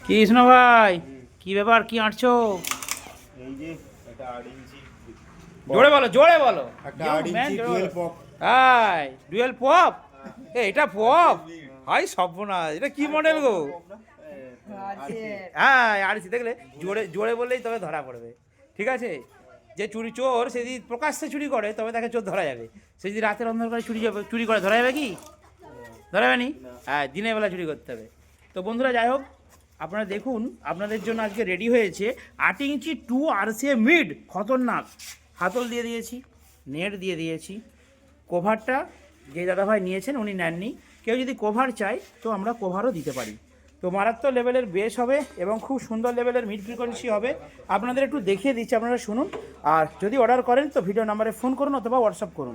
কি কৃষ্ণ ভাই, কি ব্যাপার, কি আঁটছো? এই যে একটা 8 ইঞ্চি জোরে বলো, জোরে বলো। একটা 8 ইঞ্চি dual pop. Hi dual pop. এটা পপ? হাই সর্বনাশ, এটা কি মডেল গো? হ্যাঁ আরসি, দেখলে জোরে জোরে বললেই তবে ধরা পড়বে। ঠিক আছে, যে চুরি চোর সে যদি প্রকাশ্যে চুরি করে তবে তাকে চোর ধরা যাবে। সে যদি রাতের অন্ধকারে চুরি করে ধরা যাবে কি? ধরা যাবে নি? হ্যাঁ, দিনের বেলা চুরি করতে হবে। তো বন্ধুরা যাই হোক, আপনারা দেখুন আপনাদের জন্য আজকে রেডি হয়েছে 8 ইঞ্চি 2 RCA মিড, খতরনাক। হাতল দিয়ে দিয়েছি, নেট দিয়ে দিয়েছি। কভারটা যে দাদাভাই নিয়েছেন উনি নেননি। কেউ যদি কভার চায় তো আমরা কভারও দিতে পারি। তো মারাত্মক লেভেলের বেস হবে এবং খুব সুন্দর লেভেলের মিড ফ্রিকোয়েন্সি হবে। আপনাদের একটু দেখিয়ে দিচ্ছি, আপনারা শুনুন। আর যদি অর্ডার করেন তো ভিডিও নাম্বারে ফোন করুন অথবা হোয়াটসঅ্যাপ করুন।